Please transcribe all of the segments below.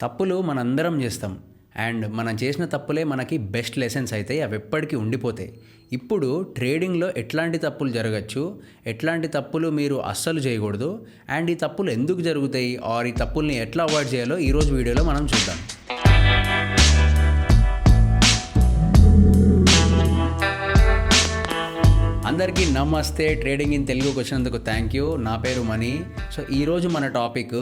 తప్పులు మనందరం చేస్తాం. అండ్ మనం చేసిన తప్పులే మనకి బెస్ట్ లెసన్స్ అవుతాయి. అవి ఎప్పటికీ ఉండిపోతాయి. ఇప్పుడు ట్రేడింగ్లో ఎట్లాంటి తప్పులు జరగచ్చు, ఎట్లాంటి తప్పులు మీరు అస్సలు చేయకూడదు, అండ్ ఈ తప్పులు ఎందుకు జరుగుతాయి ఆర్ ఈ తప్పుల్ని ఎట్లా అవాయిడ్ చేయాలో ఈరోజు వీడియోలో మనం చూద్దాం. అందరికీ నమస్తే. ట్రేడింగ్ ఇన్ తెలుగుకి వచ్చినందుకు థ్యాంక్ యూ. నా పేరు మనీ. సో ఈరోజు మన topic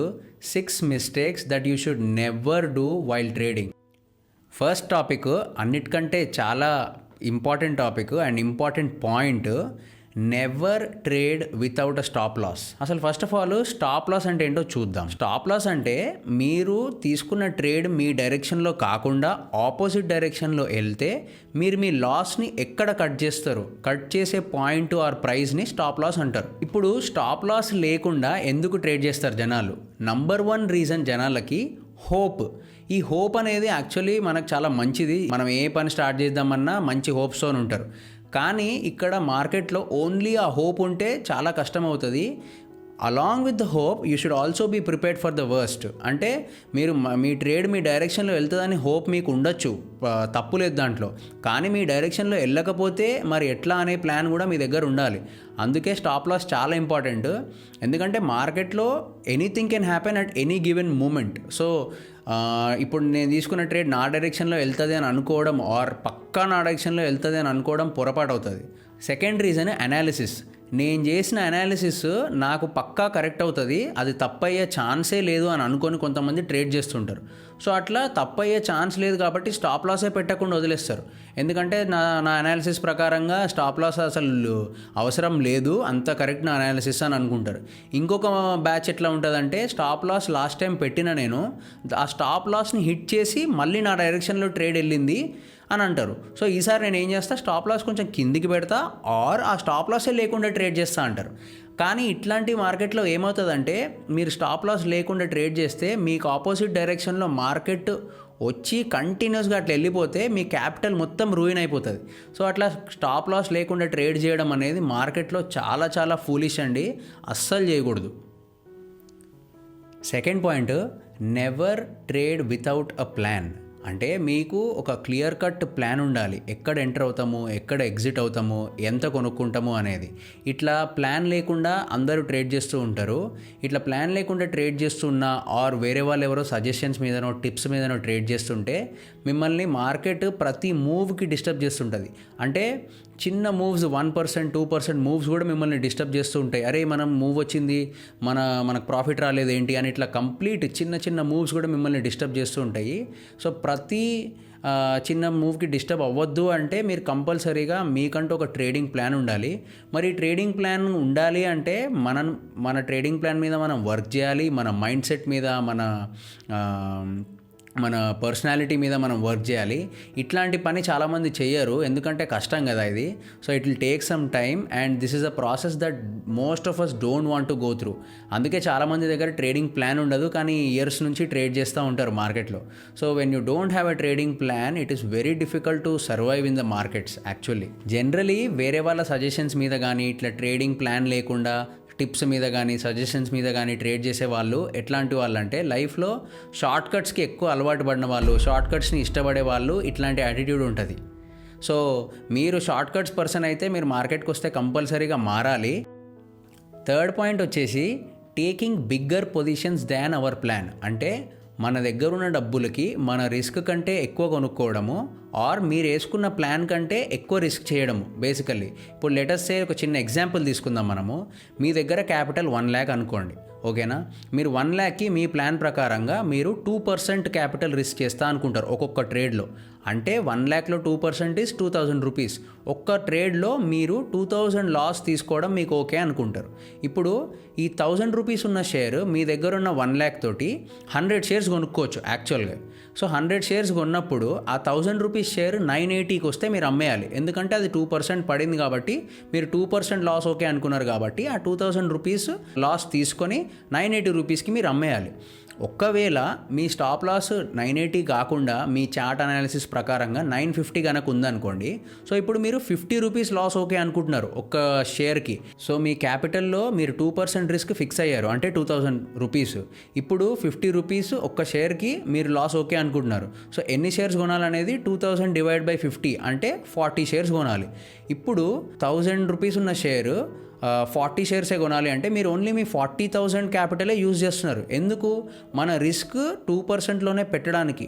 6 mistakes that you should never do while trading. First topic అన్నిటికంటే చాలా important topic and important point, never trade without a stop loss. అసలు first of all stop loss అంటే ఏంటో చూద్దాం. స్టాప్ లాస్ అంటే మీరు తీసుకున్న ట్రేడ్ మీ డైరెక్షన్లో కాకుండా ఆపోజిట్ డైరెక్షన్లో వెళ్తే మీరు మీ లాస్ని ఎక్కడ కట్ చేస్తారు, కట్ చేసే పాయింట్ ఆర్ ప్రైస్ని స్టాప్ లాస్ అంటారు. ఇప్పుడు స్టాప్ లాస్ లేకుండా ఎందుకు ట్రేడ్ చేస్తారు జనాలు? నంబర్ 1 రీజన్ జనాలకి హోప్. ఈ హోప్ అనేది యాక్చువల్లీ మనకు చాలా మంచిది. మనం ఏ పని స్టార్ట్ చేద్దామన్నా మంచి హోప్స్తో ఉంటారు. కానీ ఇక్కడ మార్కెట్లో ఓన్లీ ఆ హోప్ ఉంటే చాలా కష్టం అవుతుంది. Along with the hope you should also be prepared for the worst. అంటే మీరు మీ ట్రేడ్ మీ డైరెక్షన్లో వెళ్తుందని హోప్ మీకు ఉండొచ్చు, తప్పు లేదు దాంట్లో. కానీ మీ డైరెక్షన్లో వెళ్ళకపోతే మరి ఎట్లా అనే ప్లాన్ కూడా మీ దగ్గర ఉండాలి. అందుకే స్టాప్ లాస్ చాలా ఇంపార్టెంట్. ఎందుకంటే మార్కెట్లో anything can happen at any given moment. So ఇప్పుడు నేను తీసుకున్న ట్రేడ్ నా డైరెక్షన్లో వెళ్తుంది అని అనుకోవడం ఆర్ పక్కా నా డైరెక్షన్లో వెళ్తుంది అని అనుకోవడం పొరపాటు అవుతుంది. Second reason analysis. నేను చేసిన అనాలిసిస్ నాకు పక్కా కరెక్ట్ అవుతుంది, అది తప్పయ్యే ఛాన్సే లేదు అని అనుకొని కొంతమంది ట్రేడ్ చేస్తుంటారు. సో అట్లా తప్పయ్యే ఛాన్స్ లేదు కాబట్టి స్టాప్ లాసే పెట్టకుండా వదిలేస్తారు. ఎందుకంటే నా అనాలిసిస్ ప్రకారంగా స్టాప్ లాస్ అసలు అవసరం లేదు, అంత కరెక్ట్ నా అనాలిసిస్ అని అనుకుంటారు. ఇంకొక బ్యాచ్ ఎట్లా ఉంటుందంటే స్టాప్ లాస్ లాస్ట్ టైం పెట్టిన నేను ఆ స్టాప్ లాస్ని హిట్ చేసి మళ్ళీ నా డైరెక్షన్లో ట్రేడ్ వెళ్ళింది అని అంటారు. సో ఈసారి నేను ఏం చేస్తా, స్టాప్ లాస్ కొంచెం కిందికి పెడతా ఆర్ ఆ స్టాప్ లాసే లేకుండా ట్రేడ్ చేస్తా అంటారు. కానీ ఇట్లాంటి మార్కెట్లో ఏమవుతుందంటే మీరు స్టాప్ లాస్ లేకుండా ట్రేడ్ చేస్తే మీకు ఆపోజిట్ డైరెక్షన్లో మార్కెట్ వచ్చి కంటిన్యూస్గా అట్లా వెళ్ళిపోతే మీ క్యాపిటల్ మొత్తం రూయిన్ అయిపోతుంది. సో అట్లా స్టాప్ లాస్ లేకుండా ట్రేడ్ చేయడం అనేది మార్కెట్లో చాలా చాలా ఫూలిష్ అండి, అస్సలు చేయకూడదు. Second point, never trade without a plan. అంటే మీకు ఒక క్లియర్ కట్ ప్లాన్ ఉండాలి. ఎక్కడ ఎంటర్ అవుతాము, ఎక్కడ ఎగ్జిట్ అవుతాము, ఎంత కొనుక్కుంటాము అనేది. ఇట్లా ప్లాన్ లేకుండా అందరూ ట్రేడ్ చేస్తూ ఉంటారు. ఇట్లా ప్లాన్ లేకుండా ట్రేడ్ చేస్తున్నా ఆర్ వేరే వాళ్ళు ఎవరో సజెషన్స్ మీదనో టిప్స్ మీదనో ట్రేడ్ చేస్తుంటే మిమ్మల్ని మార్కెట్ ప్రతి మూవ్కి డిస్టర్బ్ చేస్తుంటుంది. అంటే చిన్న మూవ్స్ 1%, 2% మూవ్స్ కూడా మిమ్మల్ని డిస్టర్బ్ చేస్తూ ఉంటాయి. అరే మనం మూవ్ వచ్చింది, మనకు ప్రాఫిట్ రాలేదు ఏంటి అని ఇట్లా కంప్లీట్ చిన్న చిన్న మూవ్స్ కూడా మిమ్మల్ని డిస్టర్బ్ చేస్తూ ఉంటాయి. సో ప్రతి చిన్న మూవ్కి డిస్టర్బ్ అవ్వద్దు అంటే మీరు కంపల్సరీగా మీకంటూ ఒక ట్రేడింగ్ ప్లాన్ ఉండాలి. మరి ట్రేడింగ్ ప్లాన్ ఉండాలి అంటే మన ట్రేడింగ్ ప్లాన్ మీద మనం వర్క్ చేయాలి. మన మైండ్ సెట్ మీద, మన పర్సనాలిటీ మీద మనం వర్క్ చేయాలి. ఇట్లాంటి పని చాలామంది చెయ్యరు, ఎందుకంటే కష్టం కదా ఇది. So it will take some time and this is a process that most of us don't want to go through. అందుకే చాలామంది దగ్గర ట్రేడింగ్ ప్లాన్ ఉండదు, కానీ ఇయర్స్ నుంచి ట్రేడ్ చేస్తూ ఉంటారు మార్కెట్లో. So when you don't have a trading plan it is very difficult to survive in the markets actually. Generally వేరే వాళ్ళ సజెషన్స్ మీద కానీ ఇట్లా ట్రేడింగ్ ప్లాన్ లేకుండా టిప్స్ మీద కానీ సజెషన్స్ మీద కానీ ట్రేడ్ చేసే వాళ్ళు ఎట్లాంటి వాళ్ళు అంటే లైఫ్లో షార్ట్ కట్స్కి ఎక్కువ అలవాటు పడిన వాళ్ళు, షార్ట్ కట్స్ని ఇష్టపడే వాళ్ళు ఇట్లాంటి యాటిట్యూడ్ ఉంటుంది. సో మీరు షార్ట్ కట్స్ పర్సన్ అయితే మీరు మార్కెట్కి వస్తే కంపల్సరీగా మారాలి. థర్డ్ పాయింట్ వచ్చేసి taking bigger positions than our plan. అంటే మన దగ్గర ఉన్న డబ్బులకి మన రిస్క్ కంటే ఎక్కువ కొనుక్కోవడము ఆర్ మీరు వేసుకున్న ప్లాన్ కంటే ఎక్కువ రిస్క్ చేయడము బేసికల్లీ. ఇప్పుడు లెటస్ సే ఒక చిన్న ఎగ్జాంపుల్ తీసుకుందాం మనము. మీ దగ్గర క్యాపిటల్ 1 lakh అనుకోండి, ఓకేనా? మీరు 1 lakhకి మీ ప్లాన్ ప్రకారంగా మీరు 2% క్యాపిటల్ రిస్క్ చేస్తా అనుకుంటారు ఒక్కొక్క ట్రేడ్లో. అంటే 1 lakhలో 2% ఈజ్ 2000 రూపీస్. ఒక్క ట్రేడ్లో మీరు 2000 లాస్ తీసుకోవడం మీకు ఓకే అనుకుంటారు. ఇప్పుడు ఈ 1000 రూపీస్ ఉన్న షేర్ మీ దగ్గర ఉన్న 1 lakh తోటి 100 షేర్స్ కొనుక్కోవచ్చు యాక్చువల్గా. సో 100 షేర్స్ కొన్నప్పుడు ఆ 1000 రూపీస్ షేర్ 980కి వస్తే మీరు అమ్మేయాలి. ఎందుకంటే అది 2% పడింది కాబట్టి మీరు 2% లాస్ ఓకే అనుకున్నారు కాబట్టి ఆ 2000 రూపీస్ లాస్ తీసుకొని 980 రూపీస్కి మీరు అమ్మేయాలి. ఒక్కవేళ మీ స్టాప్ లాస్ 980 కాకుండా మీ చార్ట్ అనాలిసిస్ ప్రకారంగా 950 కనుక ఉందనుకోండి, సో ఇప్పుడు మీరు 50 రూపీస్ లాస్ ఓకే అనుకుంటున్నారు ఒక్క షేర్కి. సో మీ క్యాపిటల్లో మీరు 2% రిస్క్ ఫిక్స్ అయ్యారు, అంటే 2000 రూపీస్. ఇప్పుడు 50 రూపీస్ ఒక్క షేర్కి మీరు లాస్ ఓకే అనుకుంటున్నారు. సో ఎన్ని షేర్స్ కొనాలనేది 2000 డివైడ్ బై 50 అంటే 40 షేర్స్ కొనాలి. ఇప్పుడు 1000 రూపీస్ ఉన్న షేరు 40 షేర్సే కొనాలి అంటే మీరు ఓన్లీ మీ 40,000 క్యాపిటలే యూజ్ చేస్తున్నారు. ఎందుకు? మన రిస్క్ 2%లోనే పెట్టడానికి.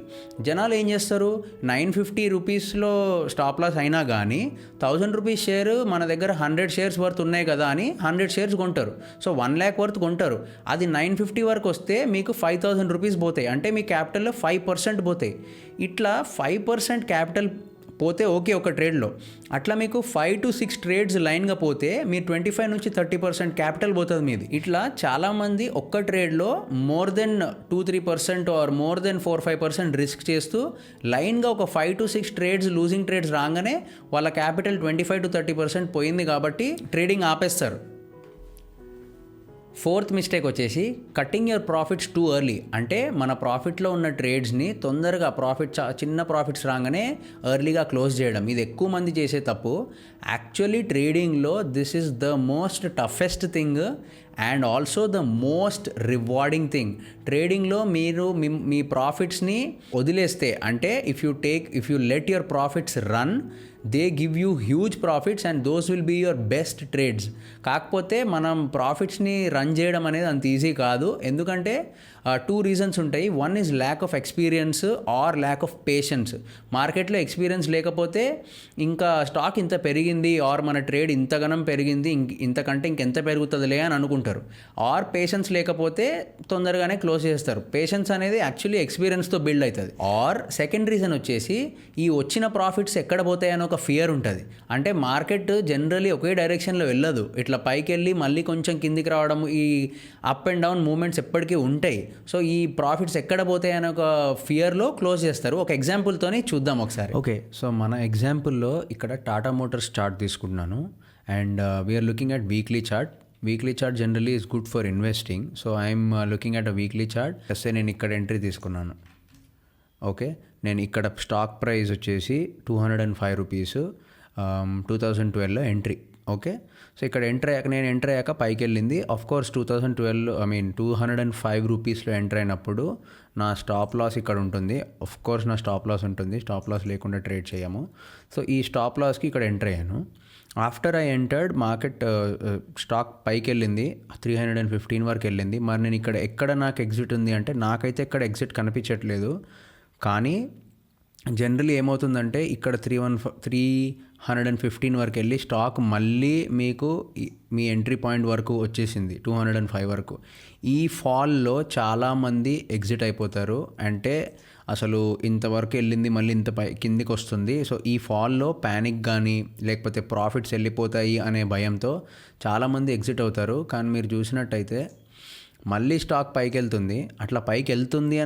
జనాలు ఏం చేస్తారు, 950 రూపీస్లో స్టాప్ లాస్ అయినా కానీ 1000 రూపీస్ షేర్ మన దగ్గర 100 షేర్స్ వర్త్ ఉన్నాయి కదా అని 100 షేర్స్ కొంటారు. సో 1 lakh వర్త్ కొంటారు. అది 950 వరకు వస్తే మీకు 5,000 రూపీస్ పోతాయి, అంటే మీ క్యాపిటల్లో 5% పోతాయి. ఇట్లా 5% క్యాపిటల్ పోతే ఓకే ఒక ట్రేడ్లో. అట్లా మీకు 5 to 6 ట్రేడ్స్ లైన్గా పోతే మీ 25 నుంచి 30% క్యాపిటల్ పోతుంది మీది. ఇట్లా చాలామంది ఒక్క ట్రేడ్లో more than 2-3% or more than 4-5% risk చేస్తూ లైన్గా ఒక 5 to 6 ట్రేడ్స్ లూజింగ్ ట్రేడ్స్ రాగానే వాళ్ళ క్యాపిటల్ 25 to 30% పోయింది కాబట్టి ట్రేడింగ్ ఆపేస్తారు. ఫోర్త్ మిస్టేక్ వచ్చేసి cutting your profits too early. అంటే మన ప్రాఫిట్లో ఉన్న ట్రేడ్స్ని తొందరగా చిన్న ప్రాఫిట్స్ రాగానే ఎర్లీగా క్లోజ్ చేయడం. ఇది ఎక్కువ మంది చేసే తప్పు. యాక్చువల్లీ ట్రేడింగ్లో this is the most toughest thing and also the most rewarding thing. ట్రేడింగ్లో మీరు మీ ప్రాఫిట్స్ని వదిలేస్తే, అంటే if you let your profits run, they give you huge profits and those will be your best trades. కాకపోతే మనం ప్రాఫిట్స్ని run చేయడం అనేది అంత ఈజీ కాదు. ఎందుకంటే 2 రీజన్స్ ఉంటాయి. One is lack of experience or lack of patience. మార్కెట్లో ఎక్స్పీరియన్స్ లేకపోతే ఇంకా స్టాక్ ఇంత పెరిగింది ఆర్ మన ట్రేడ్ ఇంతగనం పెరిగింది, ఇంతకంటే ఇంకెంత పెరుగుతుందిలే అని అనుకుంటారు. ఆర్ పేషెన్స్ లేకపోతే తొందరగానే క్లోజ్ చేస్తారు. పేషెన్స్ అనేది యాక్చువల్లీ ఎక్స్పీరియన్స్తో బిల్డ్ అవుతుంది. ఆర్ సెకండ్ రీజన్ వచ్చేసి ఈ వచ్చిన ప్రాఫిట్స్ ఎక్కడ పోతాయని ఒక ఫియర్ ఉంటుంది. అంటే మార్కెట్ జనరలీ ఒకే డైరెక్షన్లో వెళ్ళదు, ఇట్లా పైకి వెళ్ళి మళ్ళీ కొంచెం కిందికి రావడం, ఈ అప్ అండ్ డౌన్ మూమెంట్స్ ఎప్పటికీ ఉంటాయి. సో ఈ ప్రాఫిట్స్ ఎక్కడ పోతాయి అనే ఒక ఫియర్లో క్లోజ్ చేస్తారు. ఒక ఎగ్జాంపుల్తోనే చూద్దాం ఒకసారి. ఓకే, సో మన ఎగ్జాంపుల్లో ఇక్కడ టాటా మోటార్స్ చార్ట్ తీసుకుంటున్నాను and we're looking at weekly chart. Weekly chart generally is good for investing. So I'm looking at a weekly chart. వస్తే నేను ఇక్కడ ఎంట్రీ తీసుకున్నాను. ఓకే, నేను ఇక్కడ స్టాక్ ప్రైస్ వచ్చేసి 205 రూపీస్ 2012లో ఎంట్రీ. ఓకే, సో ఇక్కడ నేను ఎంటర్ అయ్యాక పైకి వెళ్ళింది. ఆఫ్కోర్స్ 205 రూపీస్లో ఎంటర్ అయినప్పుడు నా స్టాప్ లాస్ ఇక్కడ ఉంటుంది. ఆఫ్కోర్స్ నా స్టాప్ లాస్ ఉంటుంది, స్టాప్ లాస్ లేకుండా ట్రేడ్ చేయము. సో ఈ స్టాప్ లాస్కి ఇక్కడ ఎంటర్ అయ్యాను. After I entered market stock పైకి వెళ్ళింది, 315 వరకు వెళ్ళింది. మరి నేను ఎక్కడ నాకు ఎగ్జిట్ ఉంది అంటే నాకైతే ఇక్కడ ఎగ్జిట్ కనిపించట్లేదు. కానీ జనరలీ ఏమవుతుందంటే ఇక్కడ 315 వరకు వెళ్ళి స్టాక్ మళ్ళీ మీకు మీ ఎంట్రీ పాయింట్ వరకు వచ్చేసింది 205 వరకు. ఈ ఫాల్లో చాలామంది ఎగ్జిట్ అయిపోతారు. అంటే అసలు ఇంతవరకు వెళ్ళింది మళ్ళీ కిందికి వస్తుంది. సో ఈ ఫాల్లో ప్యానిక్ కానీ లేకపోతే ప్రాఫిట్స్ వెళ్ళిపోతాయి అనే భయంతో చాలామంది ఎగ్జిట్ అవుతారు. కానీ మీరు చూసినట్టయితే మళ్ళీ స్టాక్ పైకి వెళ్తుంది. అట్లా పైకి వెళ్తుంది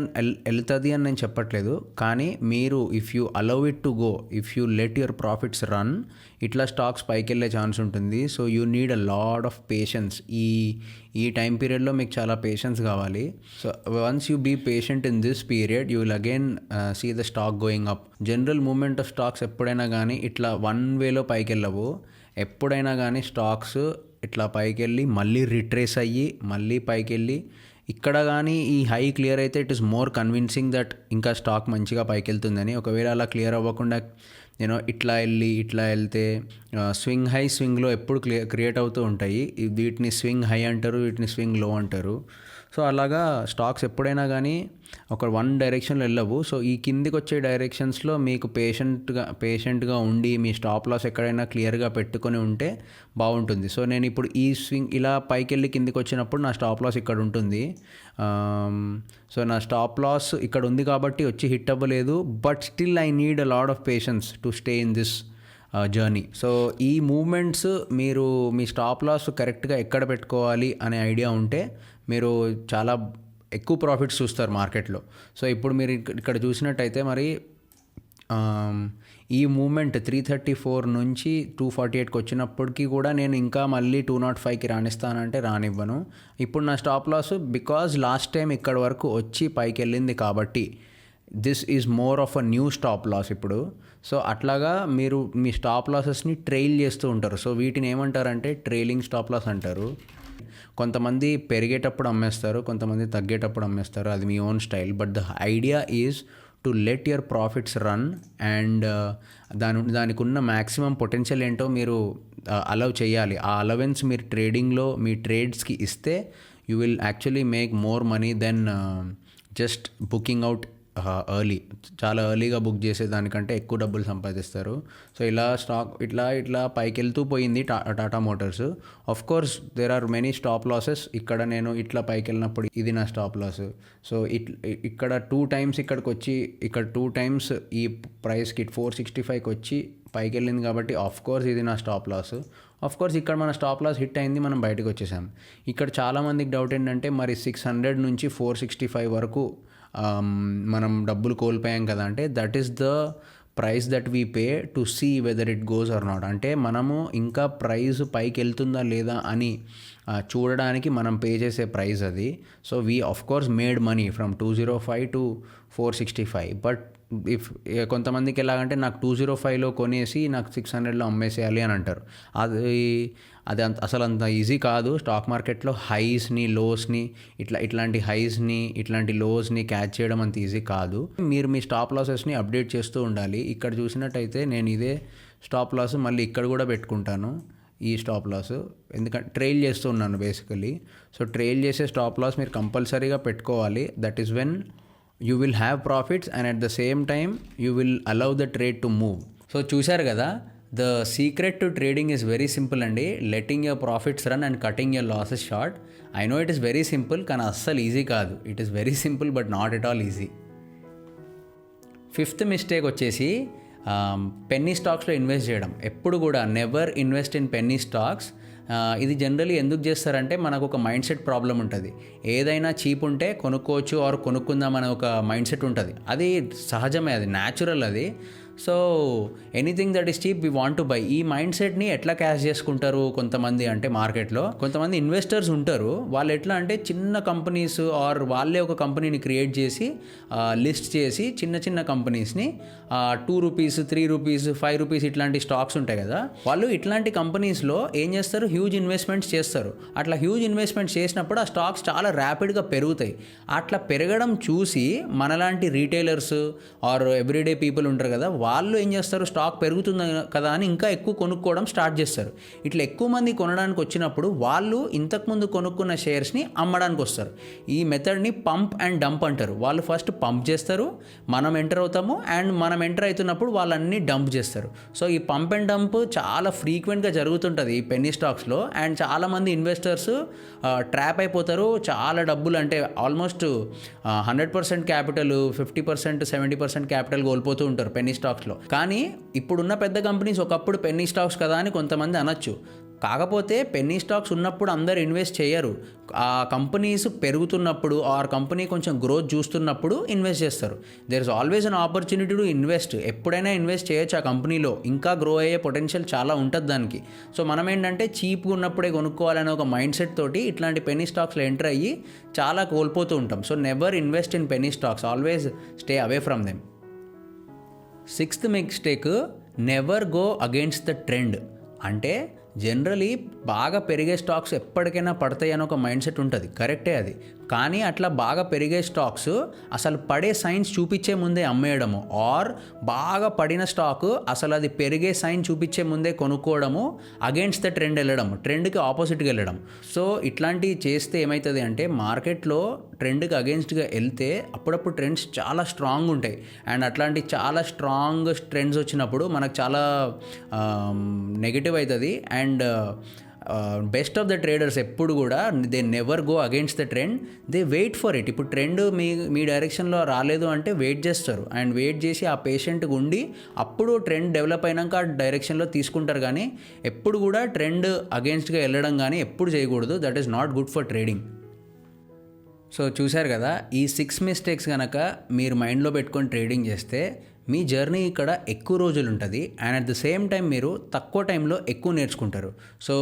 అని నేను చెప్పట్లేదు. కానీ మీరు if you allow it to go, if you let your profits run, ఇట్లా స్టాక్స్ పైకి వెళ్ళే ఛాన్స్ ఉంటుంది. So you need a lot of patience. ఈ టైం పీరియడ్లో మీకు చాలా పేషెన్స్ కావాలి. So once you be patient in this period you will again see the stock going up. General moment of stocks ఎప్పుడైనా కానీ ఇట్లా వన్ వేలో పైకి వెళ్ళవు. ఎప్పుడైనా కానీ స్టాక్స్ ఇట్లా పైకి వెళ్ళి మళ్ళీ రిట్రేస్ అయ్యి మళ్ళీ పైకి వెళ్ళి ఇక్కడ కానీ ఈ హై క్లియర్ అయితే it is more convincing that ఇంకా స్టాక్ మంచిగా పైకి వెళ్తుందని. ఒకవేళ అలా క్లియర్ అవ్వకుండా ఇట్లా వెళ్తే స్వింగ్లో ఎప్పుడు క్రియేట్ అవుతూ ఉంటాయి. వీటిని స్వింగ్ హై అంటారు, వీటిని స్వింగ్ లో అంటారు. సో అలాగా స్టాక్స్ ఎప్పుడైనా కానీ ఒక వన్ డైరెక్షన్లో వెళ్ళవు. సో ఈ కిందికి వచ్చే డైరెక్షన్స్లో మీకు పేషెంట్గా ఉండి మీ స్టాప్ లాస్ ఎక్కడైనా క్లియర్గా పెట్టుకొని ఉంటే బాగుంటుంది. సో నేను ఇప్పుడు ఈ స్వింగ్ ఇలా పైకి వెళ్ళి కిందికి వచ్చినప్పుడు నా స్టాప్ లాస్ ఇక్కడ ఉంటుంది. సో నా స్టాప్ లాస్ ఇక్కడ ఉంది కాబట్టి వచ్చి హిట్ అవ్వలేదు. But still I need a lot of patience to stay in this journey. So ఈ మూమెంట్స్ మీరు మీ స్టాప్ లాస్ కరెక్ట్గా ఎక్కడ పెట్టుకోవాలి అనే ఐడియా ఉంటే మీరు చాలా ఎక్కువ ప్రాఫిట్స్ చూస్తారు మార్కెట్లో. సో ఇప్పుడు మీరు ఇక్కడ చూసినట్టయితే మరి ఈ మూమెంట్ 334 నుంచి 248కి వచ్చినప్పటికీ కూడా నేను ఇంకా మళ్ళీ 205కి రాణిస్తానంటే రానివ్వను. ఇప్పుడు నా stop loss because last time ఇక్కడ వరకు వచ్చి పైకి వెళ్ళింది కాబట్టి this is more of a new stop loss ఇప్పుడు. సో అట్లాగా మీరు మీ స్టాప్ లాసెస్ని ట్రైల్ చేస్తూ ఉంటారు. సో వీటిని ఏమంటారంటే ట్రైలింగ్ స్టాప్ లాస్ అంటారు. కొంతమంది పెరిగేటప్పుడు అమ్మేస్తారు, కొంతమంది తగ్గేటప్పుడు అమ్మేస్తారు, అది మీ own style. But the idea is to let your profits run and దానికి ఉన్న మ్యాక్సిమం పొటెన్షియల్ ఏంటో మీరు అలౌ చేయాలి. ఆ అలవెన్స్ మీరు ట్రేడింగ్లో మీ ట్రేడ్స్కి ఇస్తే you will actually make more money than just booking out చాలా ఎర్లీగా బుక్ చేసేదానికంటే ఎక్కువ డబ్బులు సంపాదిస్తారు. సో ఇలా స్టాక్ ఇట్లా పైకి వెళ్తూ పోయింది Tata Motors. Of course there are many stop losses. ఇక్కడ నేను ఇట్లా పైకి వెళ్ళినప్పుడు ఇది నా స్టాప్ లాస్. సో ఇక్కడ 2 times ఇక్కడికి వచ్చి ఇక్కడ 2 times ఈ ప్రైస్కి 465కి వచ్చి పైకి వెళ్ళింది కాబట్టి ఆఫ్ కోర్స్ ఇది నా స్టాప్ లాస్. ఆఫ్ కోర్స్ ఇక్కడ మన స్టాప్ లాస్ హిట్ అయింది, మనం బయటకు వచ్చేసాం. ఇక్కడ చాలామందికి డౌట్ ఏంటంటే మరి 600 నుంచి 465 వరకు మనం డబ్బులు కోల్పోయాం కదా అంటే that is the price that we pay to see whether it goes or not. అంటే మనము ఇంకా ప్రైస్ పైకి వెళ్తుందా లేదా అని చూడడానికి మనం పే చేసే ప్రైస్ అది. So we of course made money from 205 to 465. But కొంతమందికి ఎలాగంటే నాకు 205లో కొనేసి నాకు 600లో అమ్మేసేయాలి అని అంటారు. అది అసలు అంత ఈజీ కాదు. స్టాక్ మార్కెట్లో హైస్ని లోస్ని ఇట్లాంటి హైస్ని ఇట్లాంటి లోస్ని క్యాచ్ చేయడం అంత ఈజీ కాదు. మీరు మీ స్టాప్ లాసెస్ని అప్డేట్ చేస్తూ ఉండాలి. ఇక్కడ చూసినట్టయితే నేను ఇదే స్టాప్ లాస్ మళ్ళీ ఇక్కడ కూడా పెట్టుకుంటాను, ఈ స్టాప్ లాస్. ఎందుకంటే ట్రైల్ చేస్తూ ఉన్నాను బేసికలీ. సో ట్రైల్ చేసే స్టాప్ లాస్ మీరు కంపల్సరీగా పెట్టుకోవాలి. That is when you will have profits and at the same time you will allow the trade to move. So చూశారు కదా, the secret to trading is very simple అండి. letting your profits run and cutting your losses short. I know it is very simple కానీ అస్సలు easy కాదు. it is very simple but not at all easy. 5th mistake వచ్చేసి Penney స్టాక్స్లో invest చేయడం. ఎప్పుడు కూడా never invest in Penney stocks. ఇది generally ఎందుకు చేస్తారంటే మనకు ఒక మైండ్ సెట్ ప్రాబ్లం ఉంటుంది. ఏదైనా చీప్ ఉంటే కొనుక్కోవచ్చు ఆర్ కొనుక్కుందాం అనే ఒక మైండ్ సెట్ ఉంటుంది. అది సహజమే, అది న్యాచురల్ అది. So anything that is cheap we want to buy. ఈ మైండ్ సెట్ని ఎట్లా క్యాష్ చేసుకుంటారు కొంతమంది అంటే మార్కెట్లో కొంతమంది ఇన్వెస్టర్స్ ఉంటారు. వాళ్ళు ఎట్లా అంటే చిన్న కంపెనీస్ ఆర్ వాళ్ళే ఒక కంపెనీని క్రియేట్ చేసి లిస్ట్ చేసి చిన్న చిన్న కంపెనీస్ని 2 రూపీస్ 3 రూపీస్ 5 రూపీస్ ఇట్లాంటి స్టాక్స్ ఉంటాయి కదా, వాళ్ళు ఇట్లాంటి కంపెనీస్లో ఏం చేస్తారు, హ్యూజ్ ఇన్వెస్ట్మెంట్స్ చేస్తారు. అట్లా హ్యూజ్ ఇన్వెస్ట్మెంట్స్ చేసినప్పుడు ఆ స్టాక్స్ చాలా ర్యాపిడ్గా పెరుగుతాయి. అట్లా పెరగడం చూసి మనలాంటి రీటైలర్స్ ఆర్ ఎవ్రీడే పీపుల్ ఉంటారు కదా, వాళ్ళు ఏం చేస్తారు, స్టాక్ పెరుగుతుంది కదా అని ఇంకా ఎక్కువ కొనుక్కోవడం స్టార్ట్ చేస్తారు. ఇట్లా ఎక్కువ మంది కొనడానికి వచ్చినప్పుడు వాళ్ళు ఇంతకుముందు కొనుక్కున్న షేర్స్ని అమ్మడానికి వస్తారు. ఈ మెథడ్ని పంప్ అండ్ డంప్ అంటారు. వాళ్ళు ఫస్ట్ పంప్ చేస్తారు, మనం ఎంటర్ అవుతాము, అండ్ మనం ఎంటర్ అవుతున్నప్పుడు వాళ్ళన్నీ డంప్ చేస్తారు. సో ఈ పంప్ అండ్ డంప్ చాలా ఫ్రీక్వెంట్గా జరుగుతుంటుంది ఈ పెన్నీ స్టాక్స్లో. అండ్ చాలామంది ఇన్వెస్టర్స్ ట్రాప్ అయిపోతారు. చాలా డబ్బులు అంటే ఆల్మోస్ట్ 100% క్యాపిటల్ 50% 70% క్యాపిటల్ కోల్పోతూ ఉంటారు పెన్నీ స్టాక్స్లో. కానీ ఇప్పుడున్న పెద్ద కంపెనీస్ ఒకప్పుడు పెన్నీ స్టాక్స్ కదా అని కొంతమంది అనొచ్చు. కాకపోతే పెన్నీ స్టాక్స్ ఉన్నప్పుడు అందరు ఇన్వెస్ట్ చేయరు. ఆ కంపెనీస్ పెరుగుతున్నప్పుడు ఆర్ కంపెనీ కొంచెం గ్రోత్ చూస్తున్నప్పుడు ఇన్వెస్ట్ చేస్తారు. There is always an opportunity to invest. ఎప్పుడైనా ఇన్వెస్ట్ చేయొచ్చు ఆ కంపెనీలో, ఇంకా గ్రో అయ్యే పొటెన్షియల్ చాలా ఉంటుంది దానికి. సో మనం ఏంటంటే చీప్గా ఉన్నప్పుడే కొనుక్కోవాలనే ఒక మైండ్ సెట్ తోటి ఇట్లాంటి పెన్నీ స్టాక్స్లో ఎంటర్ అయ్యి చాలా కోల్పోతూ ఉంటాం. So never invest in Penney stocks, always stay away from them. 6th mistake, never go against the trend. అంటే జనరలీ బాగా పెరిగే స్టాక్స్ ఎప్పటికైనా పడతాయి అని ఒక మైండ్ సెట్ ఉంటుంది, కరెక్టే అది. కానీ అట్లా బాగా పెరిగే స్టాక్స్ అసలు పడే సైన్స్ చూపించే ముందే అమ్మేయడము, ఆర్ బాగా పడిన స్టాక్ అసలు అది పెరిగే సైన్ చూపించే ముందే కొనుక్కోవడము, అగెయిన్స్ట్ ద ట్రెండ్ వెళ్ళడం, ట్రెండ్కి ఆపోజిట్గా వెళ్ళడం. సో ఇట్లాంటివి చేస్తే ఏమవుతుంది అంటే మార్కెట్లో ట్రెండ్కి అగెయిన్స్ట్గా వెళ్తే అప్పుడప్పుడు ట్రెండ్స్ చాలా స్ట్రాంగ్ ఉంటాయి. అండ్ అట్లాంటి చాలా స్ట్రాంగ్ ట్రెండ్స్ వచ్చినప్పుడు మనకు చాలా నెగిటివ్ అవుతుంది. And best of the traders ఎప్పుడు కూడా they never go against the trend, they wait for it. ఇప్పుడు ట్రెండ్ మీ డైరెక్షన్లో రాలేదు అంటే వెయిట్ చేస్తారు. అండ్ వెయిట్ చేసి ఆ పేషెంట్గా ఉండి అప్పుడు ట్రెండ్ డెవలప్ అయినాక ఆ డైరెక్షన్లో తీసుకుంటారు. కానీ ఎప్పుడు కూడా ట్రెండ్ అగెయిన్స్ట్గా వెళ్ళడం కానీ ఎప్పుడు చేయకూడదు. That is not good for trading. So చూశారు కదా, ఈ 6 మిస్టేక్స్ కనుక మీరు మైండ్లో పెట్టుకొని ట్రేడింగ్ చేస్తే మీ జర్నీ ఇక్కడ ఎక్కువ రోజులు ఉంటుంది and at the same time మీరు తక్కువ టైంలో ఎక్కువ నేర్చుకుంటారు. సో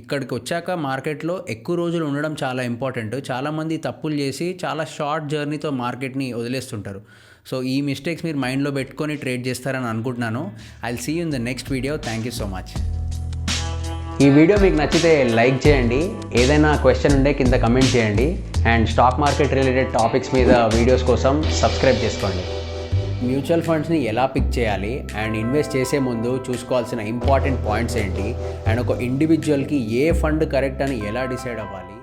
ఇక్కడికి వచ్చాక మార్కెట్లో ఎక్కువ రోజులు ఉండడం చాలా ఇంపార్టెంట్. చాలామంది తప్పులు చేసి చాలా షార్ట్ జర్నీతో మార్కెట్ని వదిలేస్తుంటారు. సో ఈ మిస్టేక్స్ మీరు మైండ్లో పెట్టుకొని ట్రేడ్ చేస్తారని అనుకుంటున్నాను. I will see you in the next video. Thank you so much. ఈ వీడియో మీకు నచ్చితే లైక్ చేయండి, ఏదైనా క్వశ్చన్ ఉంటే కింద కమెంట్ చేయండి and stock market related topics మీద వీడియోస్ కోసం సబ్స్క్రైబ్ చేసుకోండి. మ్యూచువల్ ఫండ్స్ని ఎలా పిక్ చేయాలి అండ్ ఇన్వెస్ట్ చేసే ముందు చూసుకోవాల్సిన ఇంపార్టెంట్ పాయింట్స్ ఏంటి అండ్ ఒక ఇండివిజువల్కి ఏ ఫండ్ కరెక్ట్ అని ఎలా డిసైడ్ అవ్వాలి.